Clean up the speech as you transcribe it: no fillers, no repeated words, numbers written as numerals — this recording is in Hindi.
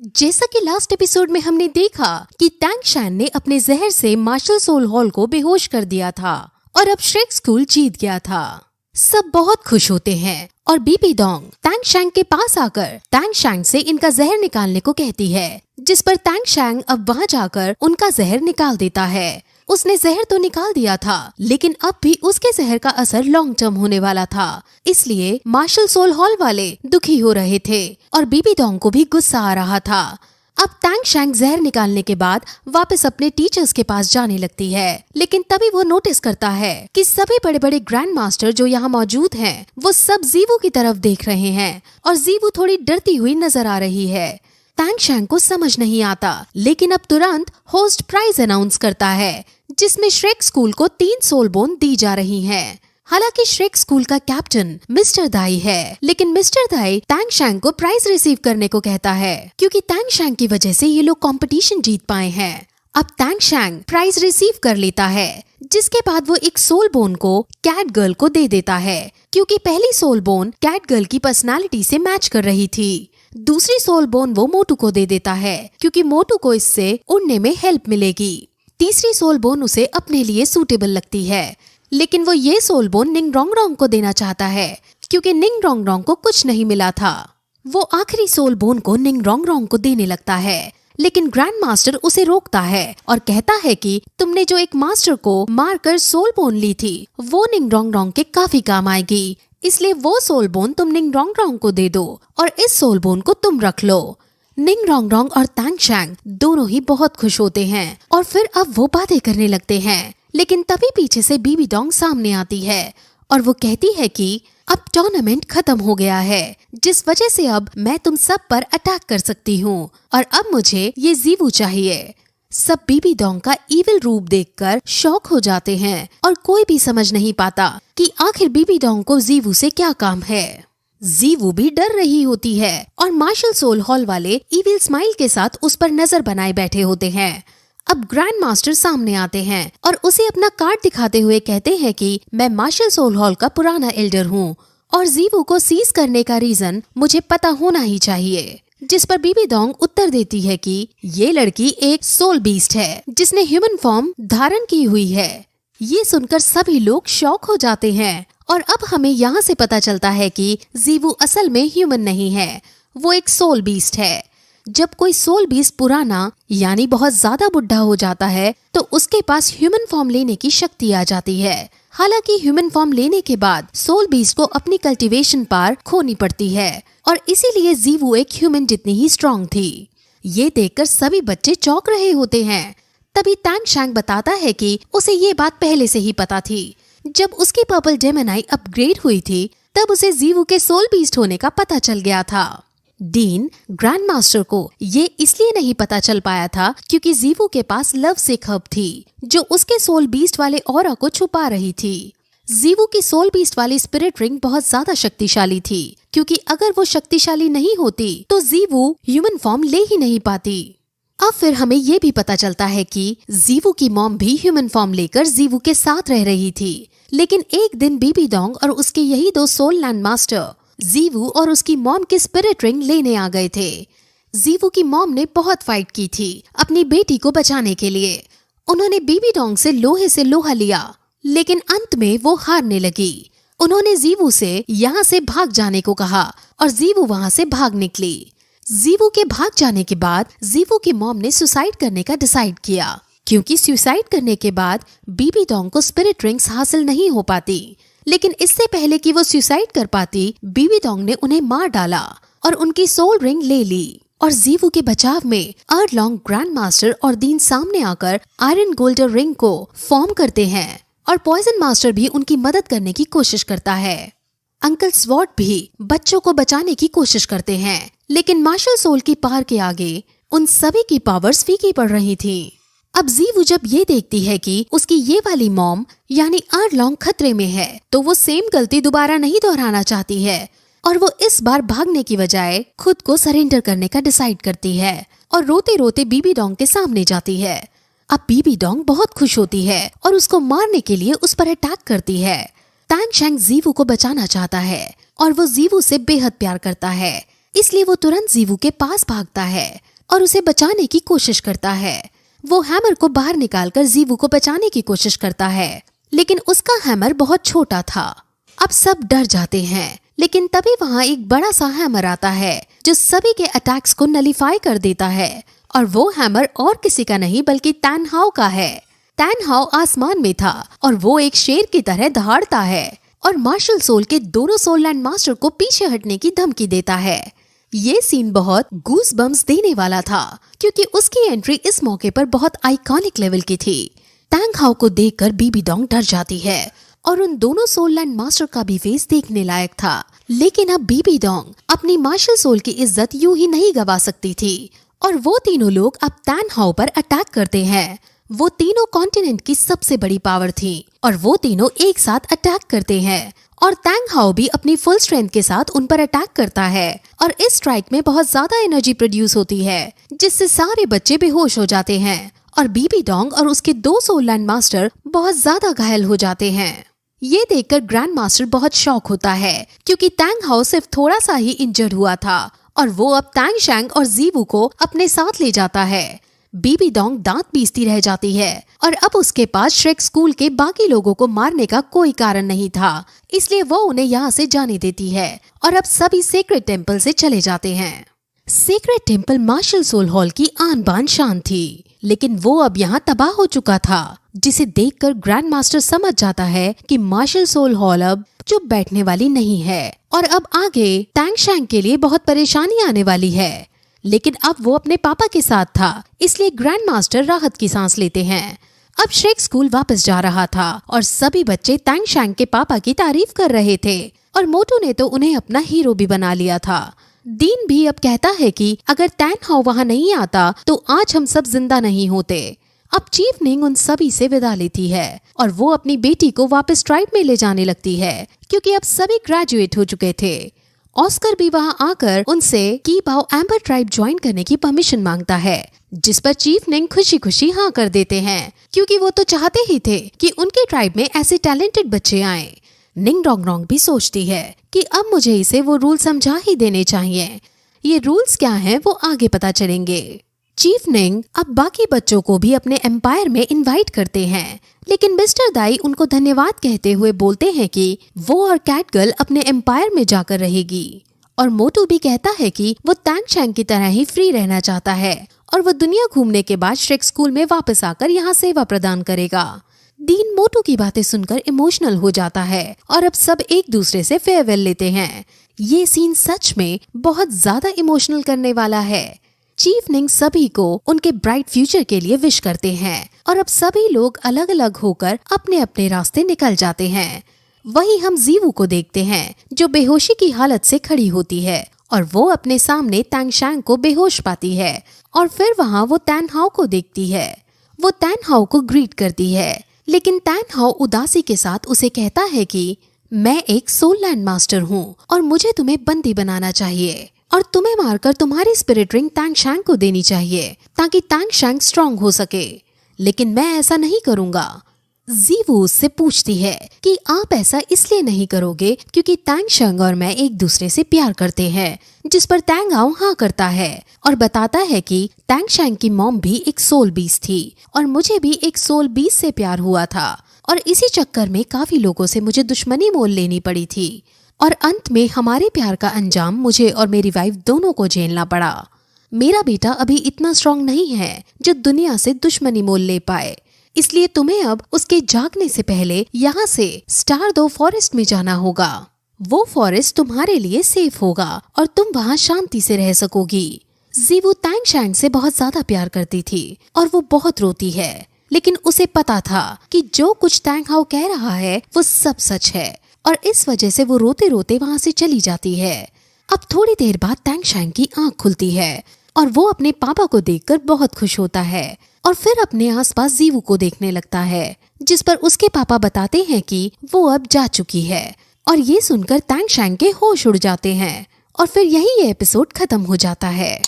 जैसा कि लास्ट एपिसोड में हमने देखा कि टैंग शैन ने अपने जहर से मार्शल सोल हॉल को बेहोश कर दिया था और अब श्रेक स्कूल जीत गया था। सब बहुत खुश होते हैं और बीबी डोंग टैंग शैंग के पास आकर टैंग शैंग से इनका जहर निकालने को कहती है, जिस पर टैंग शैंग अब वहाँ जाकर उनका जहर निकाल देता है। उसने जहर तो निकाल दिया था, लेकिन अब भी उसके जहर का असर लॉन्ग टर्म होने वाला था, इसलिए मार्शल सोल हॉल वाले दुखी हो रहे थे और बीबी डोंग को भी गुस्सा आ रहा था। अब टैंग शैंग जहर निकालने के बाद वापस अपने टीचर्स के पास जाने लगती है, लेकिन तभी वो नोटिस करता है कि सभी बड़े बड़े ग्रैंड मास्टर जो यहाँ मौजूद हैं, वो सब जीवू की तरफ देख रहे हैं और जीवू थोड़ी डरती हुई नजर आ रही है। टैंग शैंग को समझ नहीं आता, लेकिन अब तुरंत होस्ट प्राइज अनाउंस करता है, जिसमें श्रेक स्कूल को 3 सोल बोन दी जा रही हैं। हालांकि श्रेक स्कूल का कैप्टन मिस्टर दाई है, लेकिन मिस्टर दाई टैंग शैंग को प्राइज रिसीव करने को कहता है, क्योंकि टैंग शैंग की वजह से ये लोग कंपटीशन जीत पाए हैं। अब टैंग शैंग प्राइज रिसीव कर लेता है, जिसके बाद वो एक सोल बोन को कैट गर्ल को दे देता है, क्योंकि पहली सोल बोन कैट गर्ल की पर्सनालिटी से मैच कर रही थी। दूसरी सोल बोन वो मोटू को दे देता है, क्योंकि मोटू को इससे उड़ने में हेल्प मिलेगी। तीसरी सोल बोन उसे अपने लिए सूटेबल लगती है, लेकिन वो ये सोल बोन निंग रोंग रोंग को देना चाहता है, क्योंकि निंग रोंग रोंग को कुछ नहीं मिला था। वो आखिरी सोल बोन को निंग रोंग रोंग को देने लगता है, लेकिन ग्रैंड मास्टर उसे रोकता है और कहता है कि तुमने जो एक मास्टर को मारकर सोल बोन ली थी, वो निंग रोंग रोंग के काफी काम आएगी, इसलिए वो सोल बोन तुम निंग रोंग रोंग को दे दो और इस सोल बोन को तुम रख लो। निंग रोंग रोंग और टैंग शैंग दोनों ही बहुत खुश होते हैं और फिर अब वो बातें करने लगते हैं, लेकिन तभी पीछे से बीबी डोंग सामने आती है और वो कहती है कि अब टूर्नामेंट खत्म हो गया है, जिस वजह से अब मैं तुम सब पर अटैक कर सकती हूँ और अब मुझे ये जीवू चाहिए। सब बीबी डोंग का इविल रूप देखकर शॉक हो जाते हैं और कोई भी समझ नहीं पाता कि आखिर बीबी डोंग को जीवू से क्या काम है। जीवू भी डर रही होती है और मार्शल सोल हॉल वाले इविल स्माइल के साथ उस पर नजर बनाए बैठे होते हैं। अब ग्रैंड मास्टर सामने आते हैं और उसे अपना कार्ड दिखाते हुए कहते हैं कि मैं मार्शल सोल हॉल का पुराना एल्डर हूँ और जीवू को सीज करने का रीजन मुझे पता होना ही चाहिए। जिस पर बीबी डोंग उत्तर देती है कि ये लड़की एक सोल बीस्ट है, जिसने ह्यूमन फॉर्म धारण की हुई है। ये सुनकर सभी लोग शॉक हो जाते हैं और अब हमें यहाँ से पता चलता है कि जीवू असल में ह्यूमन नहीं है, वो एक सोल बीस्ट है। जब कोई सोल बीस्ट पुराना यानी बहुत ज्यादा बुढ़ा हो जाता है, तो उसके पास ह्यूमन फॉर्म लेने की शक्ति आ जाती है। हालांकि ह्यूमन फॉर्म लेने के बाद सोल बीस्ट को अपनी कल्टीवेशन पावर खोनी पड़ती है और इसीलिए जीवू एक ह्यूमन जितनी ही स्ट्रॉन्ग थी। ये देखकर सभी बच्चे चौंक रहे होते हैं। तभी टैंग शैंग बताता है कि उसे ये बात पहले से ही पता थी। जब उसकी पर्पल जेमिनी अपग्रेड हुई थी, तब उसे जीवू के सोल बीस्ट होने का पता चल गया था। डीन ग्रैंड मास्टर को ये इसलिए नहीं पता चल पाया था क्योंकि जीवू के पास लव सिक हब थी, जो उसके सोल बीस्ट वाले ऑरा को छुपा रही थी। जीवू की सोल बीस्ट वाली स्पिरिट रिंग बहुत ज्यादा शक्तिशाली थी, क्योंकि अगर वो शक्तिशाली नहीं होती तो जीवू ह्यूमन फॉर्म ले ही नहीं पाती। अब फिर हमें ये भी पता चलता है कि जीवू की मॉम भी ह्यूमन फॉर्म लेकर जीवू के साथ रह रही थी, लेकिन एक दिन बीबी डोंग और उसके यही 2 सोल लैंड मास्टर जीवू और उसकी मॉम की स्पिरिट रिंग लेने आ गए थे। जीवू की मॉम ने बहुत फाइट की थी अपनी बेटी को बचाने के लिए। उन्होंने बीबी डोंग से लोहा लिया, लेकिन अंत में वो हारने लगी। उन्होंने जीवू से यहाँ से भाग जाने को कहा और जीवू वहाँ से भाग निकली। जीवू के भाग जाने के बाद जीवू की मॉम ने सुसाइड करने का डिसाइड किया, क्योंकि सुसाइड करने के बाद बीबी डोंग को स्पिरिट रिंग्स हासिल नहीं हो पाती। लेकिन इससे पहले कि वो सुसाइड कर पाती, बीबी डोंग ने उन्हें मार डाला और उनकी सोल रिंग ले ली। और जीवू के बचाव में अर्लॉन्ग ग्रैंड मास्टर और डीन सामने आकर आयरन गोल्डर रिंग को फॉर्म करते हैं और पॉइजन मास्टर भी उनकी मदद करने की कोशिश करता है। अंकल स्वॉर्ड भी बच्चों को बचाने की कोशिश करते हैं, लेकिन मार्शल सोल की पावर के आगे उन सभी की पावर्स फीकी पड़ रही थी। अब जीवू जब ये देखती है कि उसकी ये वाली मॉम यानी अर्लॉन्ग खतरे में है, तो वो सेम गलती दोबारा नहीं दोहराना चाहती है और वो इस बार भागने की बजाय खुद को सरेंडर करने का डिसाइड करती है और रोते रोते बीबी डोंग के सामने जाती है। अब बीबी डोंग बहुत खुश होती है और उसको मारने के लिए उस पर अटैक करती है। टैंग शैंग जीवू को बचाना चाहता है और वो जीवू से बेहद प्यार करता है, इसलिए वो तुरंत जीवू के पास भागता है और उसे बचाने की कोशिश करता है। वो हैमर को बाहर निकालकर जीवू को बचाने की कोशिश करता है, लेकिन उसका हैमर बहुत छोटा था। अब सब डर जाते हैं, लेकिन तभी वहाँ एक बड़ा सा हैमर आता है जो सभी के अटैक्स को नलीफाई कर देता है। और वो हैमर और किसी का नहीं बल्कि तैन हाओ का है। तैन हाओ आसमान में था और वो एक शेर की तरह दहाड़ता है और मार्शल सोल के दोनों सोल लैंड मास्टर को पीछे हटने की धमकी देता है। ये सीन बहुत गूस बम्स देने वाला था, क्योंकि उसकी एंट्री इस मौके पर बहुत आइकॉनिक लेवल की थी। तैंग हाओ को देखकर बीबी डोंग डर जाती है और उन दोनों सोल लैंड मास्टर का भी फेस देखने लायक था। लेकिन अब बीबी डोंग अपनी मार्शल सोल की इज्जत यूं ही नहीं गवा सकती थी और वो तीनों लोग अब तैन हाओ पर अटैक करते हैं। वो तीनों कॉन्टिनेंट की सबसे बड़ी पावर थी और वो तीनों एक साथ अटैक करते हैं और तैंग हाओ भी अपनी फुल स्ट्रेंथ के साथ उन पर अटैक करता है और इस स्ट्राइक में बहुत ज्यादा एनर्जी प्रोड्यूस होती है, जिससे सारे बच्चे बेहोश हो जाते हैं और बीबी डोंग और उसके दो सोल लैंड मास्टर बहुत ज्यादा घायल हो जाते हैं। ये देखकर ग्रैंड मास्टर बहुत शॉक होता है, क्योंकि तैंग हाओ सिर्फ थोड़ा सा ही इंजर्ड हुआ था और वो अब तैंग शैंग और जीवू को अपने साथ ले जाता है। बीबी डोंग दांत पीसती रह जाती है और अब उसके पास श्रेक स्कूल के बाकी लोगों को मारने का कोई कारण नहीं था, इसलिए वो उन्हें यहाँ से जाने देती है और अब सभी सेक्रेट टेम्पल से चले जाते हैं। Secret temple martial soul hall की आन बान शान थी, लेकिन वो अब यहाँ तबाह हो चुका था, जिसे देखकर ग्रैंड मास्टर समझ जाता है कि मार्शल सोल हॉल अब चुप बैठने वाली नहीं है और अब आगे तैंग शैंग के लिए बहुत परेशानी आने वाली है। लेकिन अब वो अपने पापा के साथ था, इसलिए ग्रैंड मास्टर राहत की सांस लेते हैं। अब श्रेक स्कूल वापस जा रहा था और सभी बच्चे तैंग शैंग के पापा की तारीफ कर रहे थे और मोटू ने तो उन्हें अपना हीरो भी बना लिया था। डीन भी अब कहता है कि अगर तैन हाओ वहाँ नहीं आता तो आज हम सब जिंदा नहीं होते। अब चीफ निंग उन सभी से विदा लेती है और वो अपनी बेटी को वापस ट्राइब में ले जाने लगती है, क्योंकि अब सभी ग्रेजुएट हो चुके थे। ऑस्कर भी वहाँ आकर उनसे की बाओ एम्बर ट्राइब ज्वाइन करने की परमिशन मांगता है, जिस पर चीफ निंग खुशी खुशी हाँ कर देते हैं, क्योंकि वो तो चाहते ही थे कि उनके ट्राइब में ऐसे टैलेंटेड बच्चे आए। निंग डोंग डोंग भी सोचती है कि अब मुझे इसे वो रूल समझा ही देने चाहिए। ये रूल्स क्या हैं वो आगे पता चलेंगे। चीफ निंग अब बाकी बच्चों को भी अपने एम्पायर में इनवाइट करते हैं, लेकिन मिस्टर दाई उनको धन्यवाद कहते हुए बोलते हैं कि वो और कैटगर्ल अपने एम्पायर में जाकर रहेगी। और मोटू भी कहता है कि वो तैंग शैंग की तरह ही फ्री रहना चाहता है और वो दुनिया घूमने के बाद श्रेक स्कूल में वापस आकर यहाँ सेवा प्रदान करेगा। डीन मोटू की बातें सुनकर इमोशनल हो जाता है और अब सब एक दूसरे से फेयरवेल लेते हैं। ये सीन सच में बहुत ज्यादा इमोशनल करने वाला है। चीफ निंग सभी को उनके ब्राइट फ्यूचर के लिए विश करते हैं और अब सभी लोग अलग अलग होकर अपने अपने रास्ते निकल जाते हैं। वहीं हम जीवू को देखते हैं, जो बेहोशी की हालत से खड़ी होती है और वो अपने सामने तैंग शैंग को बेहोश पाती है और फिर वहाँ वो तैन हाओ को देखती है। वो तैन हाओ को ग्रीट करती है, लेकिन तैन हाओ उदासी के साथ उसे कहता है कि मैं एक सोल लैंड मास्टर हूँ और मुझे तुम्हें बंदी बनाना चाहिए और तुम्हें मारकर तुम्हारी स्पिरिट रिंग तैंग शैंग को देनी चाहिए ताकि तैंग शैंग स्ट्रॉन्ग हो सके, लेकिन मैं ऐसा नहीं करूँगा। जीवू उससे पूछती है कि आप ऐसा इसलिए नहीं करोगे क्योंकि तैंग शैंग और मैं एक दूसरे से प्यार करते हैं, जिस पर तैंग हाओ हाँ करता है और बताता है कि तैंग शैंग की मॉम भी एक सोल बीस्ट थी और मुझे भी एक सोल बीस्ट से प्यार हुआ था और इसी चक्कर में काफी लोगों से मुझे दुश्मनी मोल लेनी पड़ी थी और अंत में हमारे प्यार का अंजाम मुझे और मेरी वाइफ दोनों को झेलना पड़ा। मेरा बेटा अभी इतना स्ट्रॉन्ग नहीं है जो दुनिया से दुश्मनी मोल ले पाए, इसलिए तुम्हें अब उसके जागने से पहले यहाँ से स्टार दो फॉरेस्ट में जाना होगा। वो फॉरेस्ट तुम्हारे लिए सेफ होगा और तुम वहाँ शांति से रह सकोगी। जीवू तैंग शैंग से बहुत ज्यादा प्यार करती थी और वो बहुत रोती है, लेकिन उसे पता था कि जो कुछ तैंग हाओ कह रहा है वो सब सच है और इस वजह से वो रोते रोते वहाँ से चली जाती है। अब थोड़ी देर बाद तैंग शैंग की आंख खुलती है और वो अपने पापा को देखकर बहुत खुश होता है और फिर अपने आसपास जीवू को देखने लगता है, जिस पर उसके पापा बताते हैं कि वो अब जा चुकी है और ये सुनकर तैंग शैंग के होश उड़ जाते हैं और फिर यही ये एपिसोड खत्म हो जाता है।